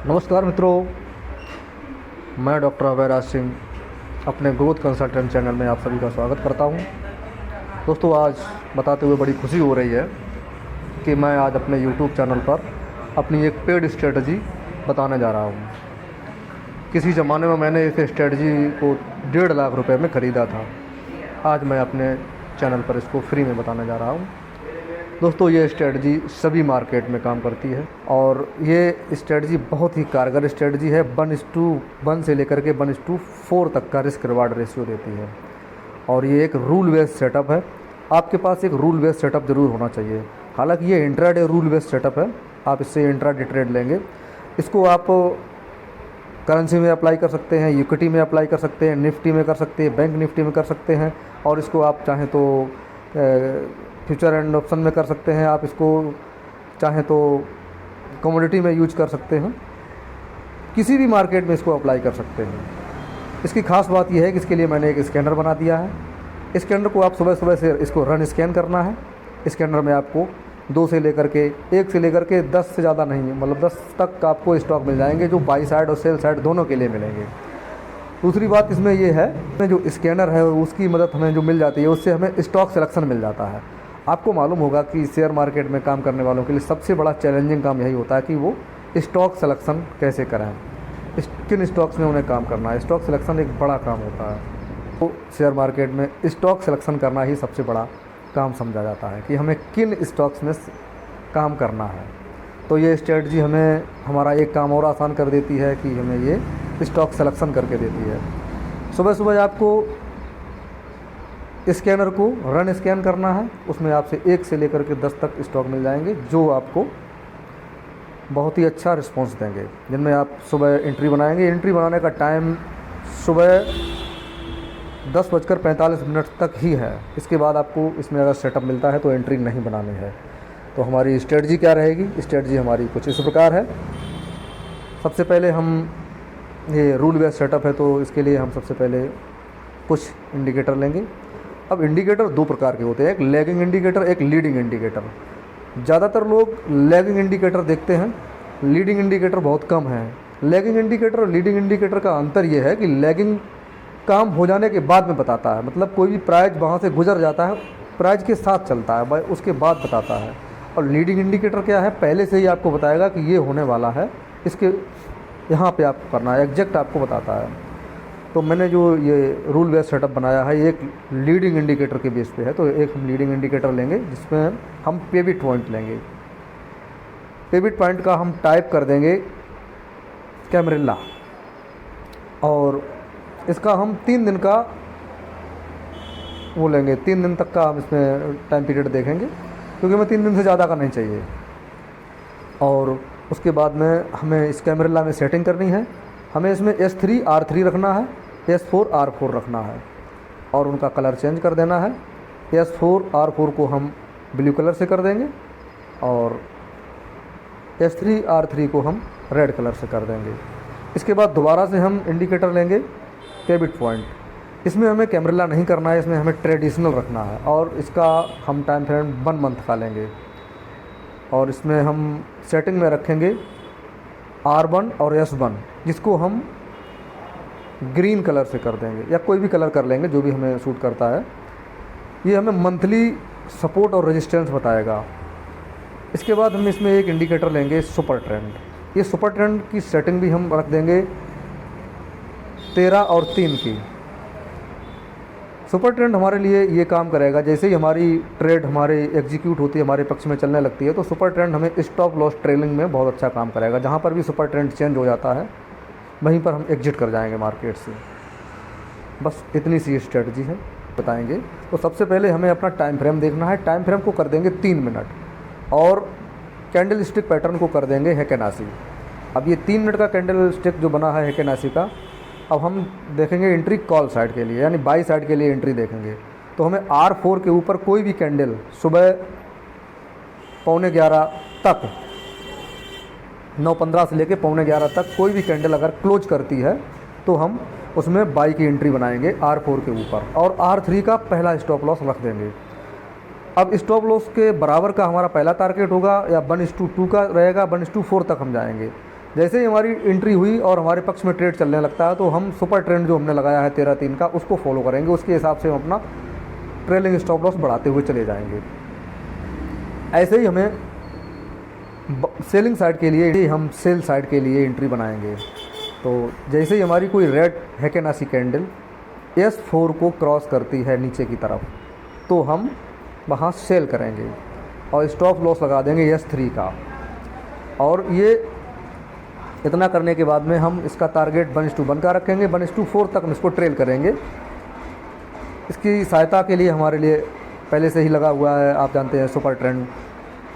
नमस्कार मित्रों, मैं डॉक्टर अभयराज सिंह अपने ग्रोथ कंसल्टेंट चैनल में आप सभी का स्वागत करता हूं। दोस्तों, आज बताते हुए बड़ी खुशी हो रही है कि मैं आज अपने यूट्यूब चैनल पर अपनी एक पेड स्ट्रेटजी बताने जा रहा हूं। किसी ज़माने में मैंने इस स्ट्रेटजी को 1.5 लाख रुपए में ख़रीदा था। आज मैं अपने चैनल पर इसको फ्री में बताने जा रहा हूं। दोस्तों, ये स्ट्रेटजी सभी मार्केट में काम करती है और ये स्ट्रेटजी बहुत ही कारगर स्ट्रेटजी है। 1:1 से लेकर के 1:4 तक का रिस्क रिवार्ड रेशियो देती है और ये एक रूल बेस्ड सेटअप है। आपके पास एक रूल बेस्ड सेटअप ज़रूर होना चाहिए। हालांकि ये इंट्राडे रूल बेस्ड सेटअप है, आप इससे इंट्राडे ट्रेड लेंगे। इसको आप करेंसी में अप्लाई कर सकते हैं, इक्विटी में अप्लाई कर सकते हैं, निफ्टी में कर सकते हैं, बैंक निफ्टी में कर सकते हैं और इसको आप चाहें तो फ्यूचर एंड ऑप्शन में कर सकते हैं। आप इसको चाहें तो कमोडिटी में यूज कर सकते हैं, किसी भी मार्केट में इसको अप्लाई कर सकते हैं। इसकी खास बात यह है कि इसके लिए मैंने एक स्कैनर बना दिया है। स्कैनर को आप सुबह सुबह से इसको रन स्कैन करना है। स्कैनर में आपको 2 से लेकर के 1 से लेकर के 10 से ज़्यादा नहीं, मतलब 10 तक आपको स्टॉक मिल जाएंगे जो बाई साइड और सेल साइड दोनों के लिए मिलेंगे। दूसरी बात इसमें ये है, जो स्कैनर है उसकी मदद हमें जो मिल जाती है उससे हमें स्टॉक सिलेक्शन मिल जाता है। आपको मालूम होगा कि शेयर मार्केट में काम करने वालों के लिए सबसे बड़ा चैलेंजिंग काम यही होता है कि वो स्टॉक सिलेक्शन कैसे करें, किन स्टॉक्स में उन्हें काम करना है। स्टॉक सिलेक्शन एक बड़ा काम होता है। तो शेयर मार्केट में स्टॉक सिलेक्शन करना ही सबसे बड़ा काम समझा जाता है कि हमें किन स्टॉक्स में काम करना है। तो ये स्ट्रेटजी हमें हमारा एक काम और आसान कर देती है कि हमें ये स्टॉक सिलेक्शन करके देती है। सुबह सुबह आपको स्कैनर को रन स्कैन करना है, उसमें आपसे 1 से लेकर के 10 तक स्टॉक मिल जाएंगे जो आपको बहुत ही अच्छा रिस्पॉन्स देंगे, जिनमें आप सुबह एंट्री बनाएंगे। एंट्री बनाने का टाइम सुबह 10:45 तक ही है। इसके बाद आपको इसमें अगर सेटअप मिलता है तो एंट्री नहीं बनानी है। तो हमारी स्ट्रेटजी क्या रहेगी? स्ट्रेटजी हमारी कुछ इस प्रकार है। सबसे पहले हम ये रूल बेस्ड सेटअप है तो इसके लिए हम सबसे पहले कुछ इंडिकेटर लेंगे। अब इंडिकेटर 2 प्रकार के होते हैं, एक लैगिंग इंडिकेटर, एक लीडिंग इंडिकेटर। ज़्यादातर लोग लैगिंग इंडिकेटर देखते हैं, लीडिंग इंडिकेटर बहुत कम है। लैगिंग इंडिकेटर और लीडिंग इंडिकेटर का अंतर ये है कि लैगिंग काम हो जाने के बाद में बताता है, मतलब कोई भी प्राइस वहाँ से गुजर जाता है, प्राइस के साथ चलता है, उसके बाद बताता है। और लीडिंग इंडिकेटर क्या है, पहले से ही आपको बताएगा कि ये होने वाला है, इसके यहाँ पे आपको करना है, एग्जैक्ट आपको बताता है। तो मैंने जो ये रूल बेस्ड सेटअप बनाया है, एक लीडिंग इंडिकेटर के बेस पे है। तो एक हम लीडिंग इंडिकेटर लेंगे जिसमें हम पिवट पॉइंट लेंगे। पिवट पॉइंट का हम टाइप कर देंगे कैमरिल्ला और इसका हम 3 दिन का वो लेंगे। 3 दिन तक का हम इसमें टाइम पीरियड देखेंगे क्योंकि हमें 3 दिन से ज़्यादा का नहीं चाहिए। और उसके बाद में हमें इस कैमरिल्ला में सेटिंग करनी है। हमें इसमें S3 R3 रखना है, S4 R4 रखना है और उनका कलर चेंज कर देना है। S4 R4 को हम ब्लू कलर से कर देंगे और S3 R3 को हम रेड कलर से कर देंगे। इसके बाद दोबारा से हम इंडिकेटर लेंगे पिवट पॉइंट। इसमें हमें कैमरिल्ला नहीं करना है, इसमें हमें ट्रेडिशनल रखना है और इसका हम टाइम फ्रेम 1 मंथ का लेंगे और इसमें हम सेटिंग में रखेंगे R1 और S1, जिसको हम ग्रीन कलर से कर देंगे या कोई भी कलर कर लेंगे जो भी हमें सूट करता है। ये हमें मंथली सपोर्ट और रेजिस्टेंस बताएगा। इसके बाद हम इसमें एक इंडिकेटर लेंगे सुपर ट्रेंड। ये सुपर ट्रेंड की सेटिंग भी हम रख देंगे 13 और 3 की। सुपर ट्रेंड हमारे लिए ये काम करेगा, जैसे ही हमारी ट्रेड हमारे एग्जीक्यूट होती है, हमारे पक्ष में चलने लगती है, तो सुपर ट्रेंड हमें स्टॉप लॉस ट्रेलिंग में बहुत अच्छा काम करेगा। जहाँ पर भी सुपर ट्रेंड चेंज हो जाता है वहीं पर हम एग्जिट कर जाएंगे मार्केट से। बस इतनी सी स्ट्रेटजी है, बताएंगे। तो सबसे पहले हमें अपना टाइम फ्रेम देखना है। टाइम फ्रेम को कर देंगे 3 मिनट और कैंडल स्टिक पैटर्न को कर देंगे हेकेनासी। अब ये 3 मिनट का कैंडल स्टिक जो बना है हेकेनासी का, अब हम देखेंगे एंट्री कॉल साइड के लिए, यानी बाई साइड के लिए एंट्री देखेंगे। तो हमें R4 के ऊपर कोई भी कैंडल सुबह 11:15 तक, 9:15 से लेकर 11:15 तक कोई भी कैंडल अगर क्लोज करती है तो हम उसमें बाई की एंट्री बनाएंगे R4 के ऊपर और R3 का पहला स्टॉप लॉस रख देंगे। अब स्टॉप लॉस के बराबर का हमारा पहला टारगेट होगा या 1:2 का रहेगा, 1:4 तक हम जाएंगे। जैसे ही हमारी एंट्री हुई और हमारे पक्ष में ट्रेड चलने लगता है तो हम सुपर ट्रेंड जो हमने लगाया है 13-3 का उसको फॉलो करेंगे, उसके हिसाब से हम अपना ट्रेलिंग स्टॉप लॉस बढ़ाते हुए चले जाएंगे। ऐसे ही हमें सेलिंग साइड के लिए हम सेल साइड के लिए एंट्री बनाएंगे। तो जैसे ही हमारी कोई रेड हैकेनासी कैंडल S4 को क्रॉस करती है नीचे की तरफ तो हम वहाँ सेल करेंगे और स्टॉप लॉस लगा देंगे S3 का। और ये इतना करने के बाद में हम इसका टारगेट 1:1 का रखेंगे, 1:4 तक हम इसको ट्रेल करेंगे। इसकी सहायता के लिए हमारे लिए पहले से ही लगा हुआ है, आप जानते हैं, सुपर ट्रेंड।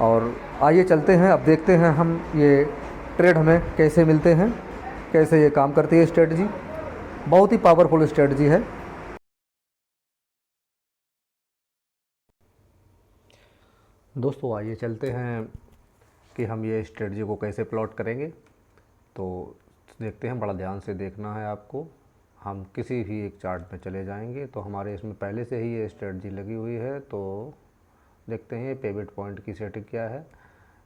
और आइए चलते हैं, अब देखते हैं हम ये ट्रेड हमें कैसे मिलते हैं, कैसे ये काम करती है स्ट्रेटजी। बहुत ही पावरफुल स्ट्रेटजी है। दोस्तों आइए चलते हैं कि हम ये स्ट्रेटजी को कैसे प्लॉट करेंगे। तो देखते हैं, बड़ा ध्यान से देखना है आपको। हम किसी भी एक चार्ट में चले जाएंगे तो हमारे इसमें पहले से ही ये स्ट्रेटजी लगी हुई है। तो देखते हैं ये पिवट पॉइंट की सेटिंग क्या है।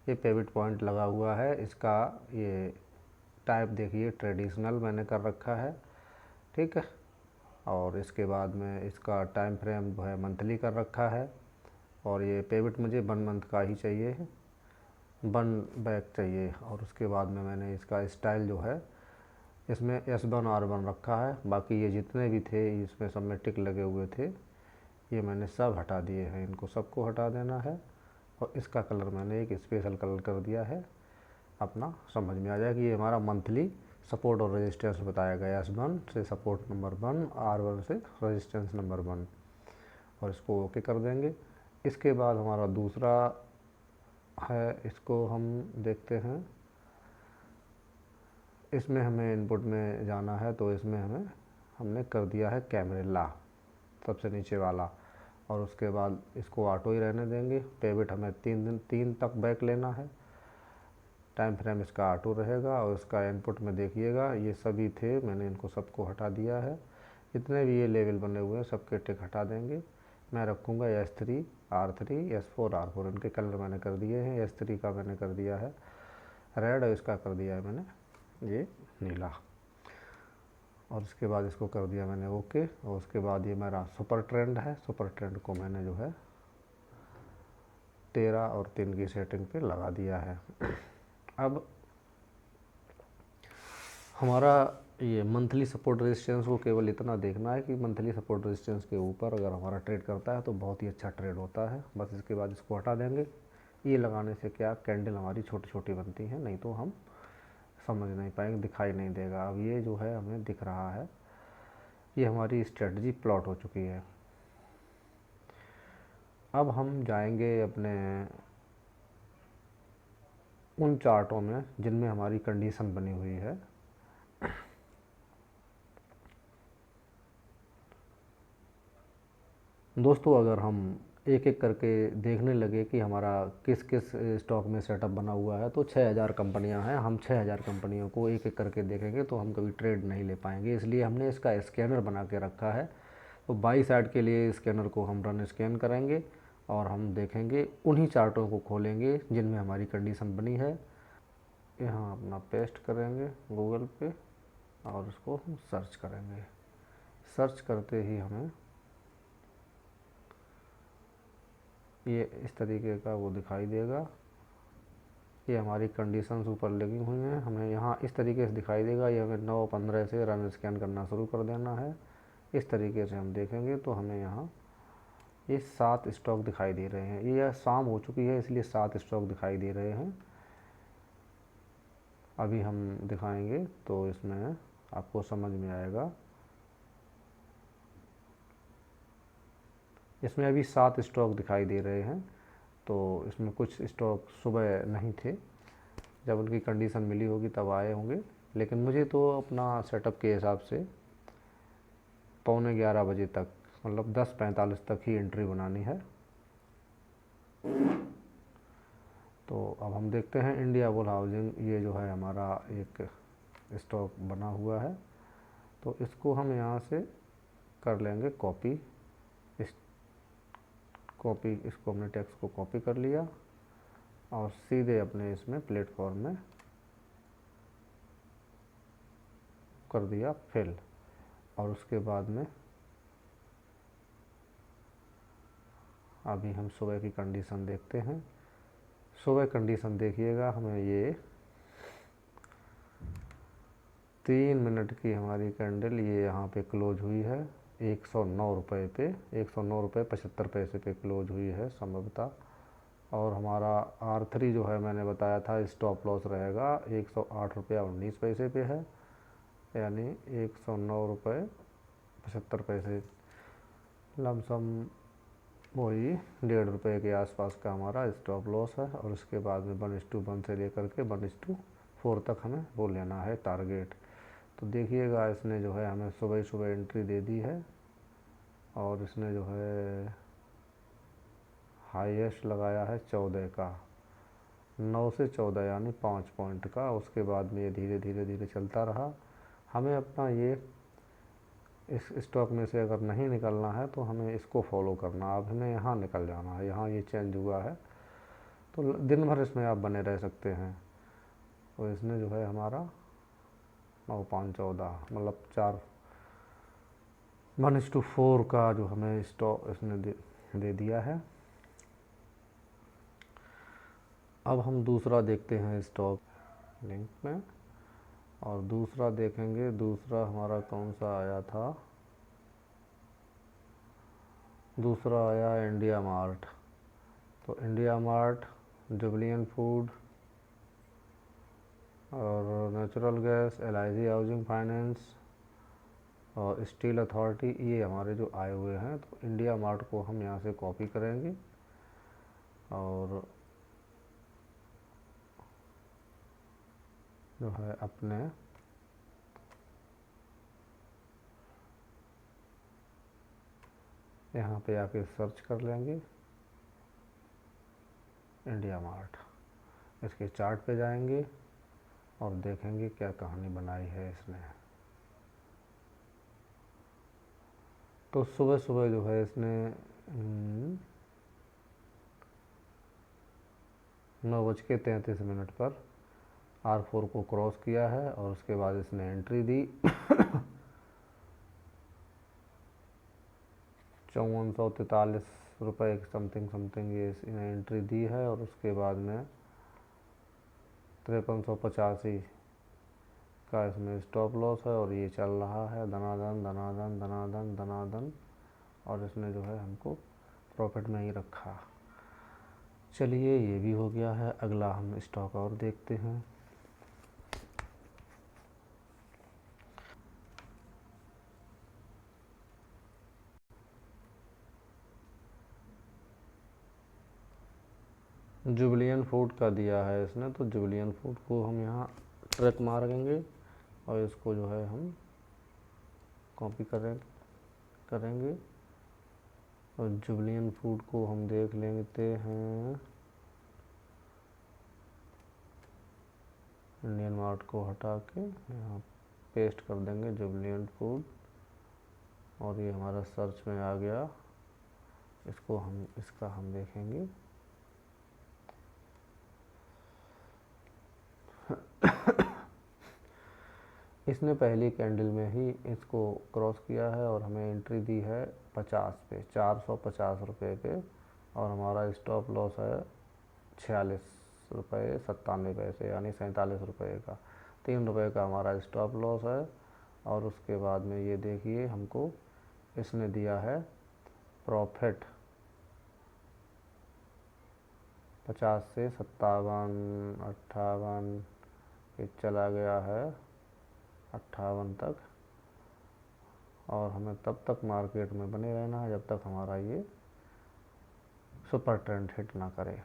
ये पिवट पॉइंट लगा हुआ है, इसका ये टाइप देखिए ट्रेडिशनल मैंने कर रखा है, ठीक है। और इसके बाद में इसका टाइम फ्रेम जो है मंथली कर रखा है। और ये पिवट मुझे 1 मंथ का ही चाहिए है, 1 बैक चाहिए। और उसके बाद में मैंने इसका स्टाइल जो है इसमें S1 R1 रखा है। बाकी ये जितने भी थे इसमें सब में टिक लगे हुए थे, ये मैंने सब हटा दिए हैं, इनको सबको हटा देना है। और इसका कलर मैंने एक स्पेशल कलर कर दिया है, अपना समझ में आ जाए कि ये हमारा मंथली सपोर्ट और रेजिस्टेंस बताया गया। S1 से सपोर्ट नंबर 1, R1 से रेजिस्टेंस नंबर 1, और इसको ओके कर देंगे। इसके बाद हमारा दूसरा है, इसको हम देखते हैं। इसमें हमें इनपुट में जाना है तो इसमें हमने कर दिया है कैमरेला, सबसे नीचे वाला। और उसके बाद इसको ऑटो ही रहने देंगे। पिवट हमें 3 तक बैक लेना है, टाइम फ्रेम इसका ऑटो रहेगा। और इसका इनपुट में देखिएगा ये सभी थे, मैंने इनको सबको हटा दिया है। जितने भी ये लेवल बने हुए हैं सबके टिक हटा देंगे। मैं रखूँगा S3 R3 S4 R4, इनके कलर मैंने कर दिए हैं। S3 का मैंने कर दिया है रेड और इसका कर दिया है मैंने ये नीला। और उसके बाद इसको कर दिया मैंने ओके। और उसके बाद ये मेरा सुपर ट्रेंड है, सुपर ट्रेंड को मैंने जो है 13 और 3 की सेटिंग पे लगा दिया है। अब हमारा ये मंथली सपोर्ट रेजिस्टेंस को केवल इतना देखना है कि मंथली सपोर्ट रेजिस्टेंस के ऊपर अगर हमारा ट्रेड करता है तो बहुत ही अच्छा ट्रेड होता है। बस इसके बाद इसको हटा देंगे। ये लगाने से क्या कैंडल हमारी छोटी छोटी बनती है, नहीं तो हम समझ नहीं पाएंगे, दिखाई नहीं देगा। अब ये जो है हमें दिख रहा है, ये हमारी स्ट्रेटजी प्लॉट हो चुकी है। अब हम जाएंगे अपने उन चार्टों में जिनमें हमारी कंडीशन बनी हुई है। दोस्तों अगर हम एक एक करके देखने लगे कि हमारा किस किस स्टॉक में सेटअप बना हुआ है तो 6000 कंपनियां हैं। हम 6000 कंपनियों को एक एक करके देखेंगे तो हम कभी ट्रेड नहीं ले पाएंगे, इसलिए हमने इसका स्कैनर बना के रखा है। तो बाई साइड के लिए स्कैनर को हम रन स्कैन करेंगे और हम देखेंगे, उन्हीं चार्टों को खोलेंगे जिनमें हमारी कंडीशन बनी है। यहाँ अपना पेस्ट करेंगे गूगल पे और उसको हम सर्च करेंगे। सर्च करते ही हमें ये इस तरीके का वो दिखाई देगा। ये हमारी कंडीशंस ऊपर लगी हुई हैं, हमें यहाँ इस तरीके से दिखाई देगा। ये हमें 9:15 से रन स्कैन करना शुरू कर देना है। इस तरीके से हम देखेंगे तो हमें यहाँ ये 7 स्टॉक दिखाई दे रहे हैं। ये शाम हो चुकी है इसलिए 7 स्टॉक दिखाई दे रहे हैं। अभी हम दिखाएंगे तो इसमें आपको समझ में आएगा। इसमें अभी 7 स्टॉक दिखाई दे रहे हैं। तो इसमें कुछ स्टॉक सुबह नहीं थे, जब उनकी कंडीशन मिली होगी तब आए होंगे। लेकिन मुझे तो अपना सेटअप के हिसाब से 11:15 बजे तक, मतलब 10:45 तक ही एंट्री बनानी है। तो अब हम देखते हैं इंडिया बुल हाउसिंग, ये जो है हमारा एक स्टॉक बना हुआ है। तो इसको हम यहाँ से कर लेंगे कॉपी। इसको हमने टेक्स्ट को कॉपी कर लिया और सीधे अपने इसमें प्लेटफॉर्म में कर दिया फिल। और उसके बाद में अभी हम सुबह की कंडीशन देखते हैं। सुबह कंडीशन देखिएगा, हमें ये 3 मिनट की हमारी कैंडल ये यहाँ पे क्लोज हुई है 109 रुपये पे, 109 रुपये 75 पैसे पे क्लोज हुई है संभवतः। और हमारा R3 जो है मैंने बताया था स्टॉप लॉस रहेगा 108 रुपया 19 पैसे पे है, यानी 109 रुपये 75 पैसे, लमसम वही 1.5 रुपये के आसपास का हमारा स्टॉप लॉस है। और उसके बाद में 1:1 से लेकर के 1:4 तक हमें वो लेना है टारगेट। तो देखिएगा इसने जो है हमें सुबह सुबह एंट्री दे दी है, और इसने जो है हाईएस्ट लगाया है 14 का, 9 से 14 यानी 5 पॉइंट का। उसके बाद में ये धीरे धीरे धीरे चलता रहा। हमें अपना ये इस स्टॉक में से अगर नहीं निकलना है तो हमें इसको फॉलो करना। अब हमें यहाँ निकल जाना है, यहाँ ये चेंज हुआ है तो दिन भर इसमें आप बने रह सकते हैं। तो इसने जो है हमारा 9, 5, 14 मतलब 1:4 का जो हमें स्टॉक इसने दे दिया है। अब हम दूसरा देखते हैं स्टॉक लिंक में, और दूसरा देखेंगे। दूसरा हमारा कौन सा आया था, दूसरा आया इंडिया मार्ट। तो इंडिया मार्ट, जुबलियंट फूड और natural gas, LIC housing finance और स्टील अथॉरिटी, ये हमारे जो आए हुए हैं। तो इंडिया मार्ट को हम यहाँ से कॉपी करेंगे और जो है अपने यहाँ पे आके सर्च कर लेंगे इंडिया मार्ट। इसके चार्ट पे जाएंगे और देखेंगे क्या कहानी बनाई है इसने। तो सुबह सुबह जो है इसने 9:33 पर R4 को क्रॉस किया है, और उसके बाद इसने एंट्री दी 5443 रुपये समथिंग ये इसने एंट्री दी है। और उसके बाद में 5385 का इसमें स्टॉप लॉस है, और ये चल रहा है धनाधन धनाधन धनाधन धनाधन, और इसने जो है हमको प्रॉफिट में ही रखा। चलिए ये भी हो गया है। अगला हम स्टॉक और देखते हैं। जुबलियन फूड का दिया है इसने, तो जुबलियन फूड को हम यहाँ ट्रैक मारेंगे और इसको जो है हम कॉपी करेंगे और जुबलियन फूड को हम देख लेते हैं। इंडियन मार्ट को हटा के यहाँ पेस्ट कर देंगे जुबलियन फूड, और ये हमारा सर्च में आ गया। इसका हम देखेंगे। इसने पहली कैंडल में ही इसको क्रॉस किया है और हमें एंट्री दी है 50 पे, 450 रुपये पे, और हमारा स्टॉप लॉस है 46 रुपये 97 पैसे यानी 47 रुपये का। 3 रुपये का हमारा स्टॉप लॉस है। और उसके बाद में ये देखिए हमको इसने दिया है प्रॉफिट 50 से 57, 58, ये चला गया है 58 तक। और हमें तब तक मार्केट में बने रहना है जब तक हमारा ये सुपर ट्रेंड हिट ना करे।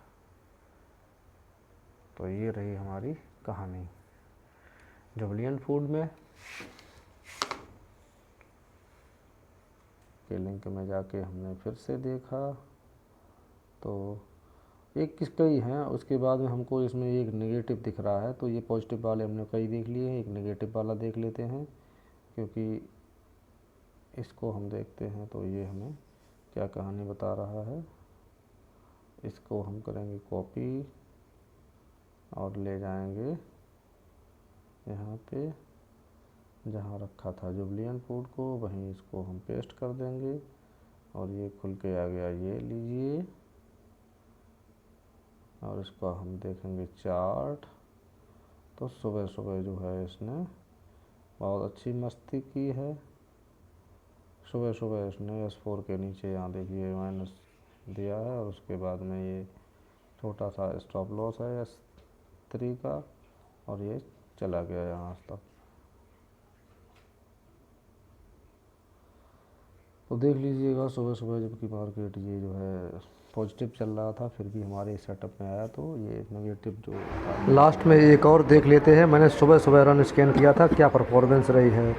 तो ये रही हमारी कहानी जुबलियन फूड में। के लिंक में जाके हमने फिर से देखा तो एक किसका ही हैं। उसके बाद में हमको इसमें एक नेगेटिव दिख रहा है, तो ये पॉजिटिव वाले हमने कई देख लिए हैं, एक नेगेटिव वाला देख लेते हैं, क्योंकि इसको हम देखते हैं तो ये हमें क्या कहानी बता रहा है। इसको हम करेंगे कॉपी और ले जाएंगे यहाँ पे जहाँ रखा था जुबलियन पोर्ट को वहीं इसको हम पेस्ट कर देंगे और ये खुल के आ गया, ये लीजिए। और इसका हम देखेंगे चार्ट। तो सुबह सुबह जो है इसने बहुत अच्छी मस्ती की है। सुबह सुबह इसने S4 के नीचे यहाँ देखिए माइनस दिया है और उसके बाद में ये छोटा सा स्टॉप लॉस है S3 का और ये चला गया यहाँ तक। तो देख लीजिएगा सुबह सुबह जबकि मार्केट ये जो है पॉजिटिव चल रहा था फिर भी हमारे सेटअप में आया, तो ये नेगेटिव जो था। लास्ट में एक और देख लेते हैं, मैंने सुबह सुबह रन स्कैन किया था, क्या परफॉर्मेंस रही है।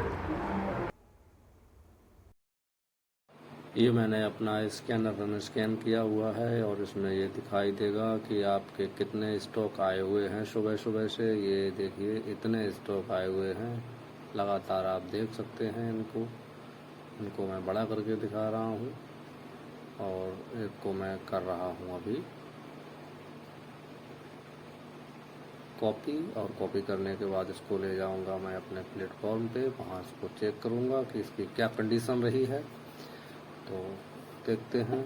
ये मैंने अपना स्कैनर रन स्कैन किया हुआ है और इसमें ये दिखाई देगा कि आपके कितने स्टॉक आए हुए हैं सुबह सुबह से। ये देखिए इतने स्टॉक आए हुए हैं लगातार, आप देख सकते हैं इनको मैं बड़ा करके दिखा रहा हूँ और एक को मैं कर रहा हूँ अभी कॉपी, और कॉपी करने के बाद इसको ले जाऊँगा मैं अपने प्लेटफॉर्म पे, वहाँ इसको चेक करूँगा कि इसकी क्या कंडीशन रही है। तो देखते हैं।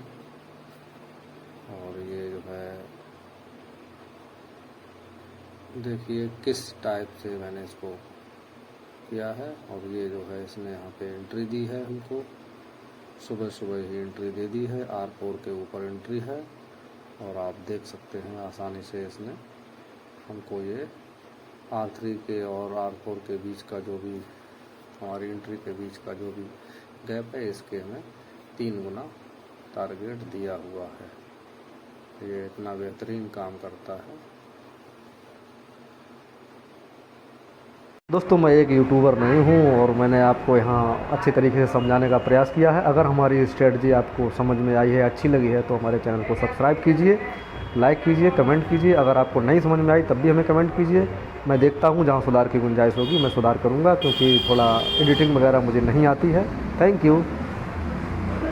और ये जो है देखिए किस टाइप से मैंने इसको किया है। और ये जो है इसने यहाँ पे एंट्री दी है, हमको सुबह सुबह ही एंट्री दे दी है। R4 के ऊपर एंट्री है और आप देख सकते हैं आसानी से इसने हमको ये R3 के और R4 के बीच का जो भी हमारी एंट्री के बीच का जो भी गैप है इसके हमें 3 गुना टारगेट दिया हुआ है। ये इतना बेहतरीन काम करता है। दोस्तों मैं एक यूट्यूबर नहीं हूं और मैंने आपको यहाँ अच्छे तरीके से समझाने का प्रयास किया है। अगर हमारी स्ट्रेटजी आपको समझ में आई है, अच्छी लगी है, तो हमारे चैनल को सब्सक्राइब कीजिए, लाइक कीजिए, कमेंट कीजिए। अगर आपको नहीं समझ में आई तब भी हमें कमेंट कीजिए, मैं देखता हूँ जहाँ सुधार की गुंजाइश होगी मैं सुधार करूँगा, क्योंकि थोड़ा एडिटिंग वगैरह मुझे नहीं आती है। Thank you.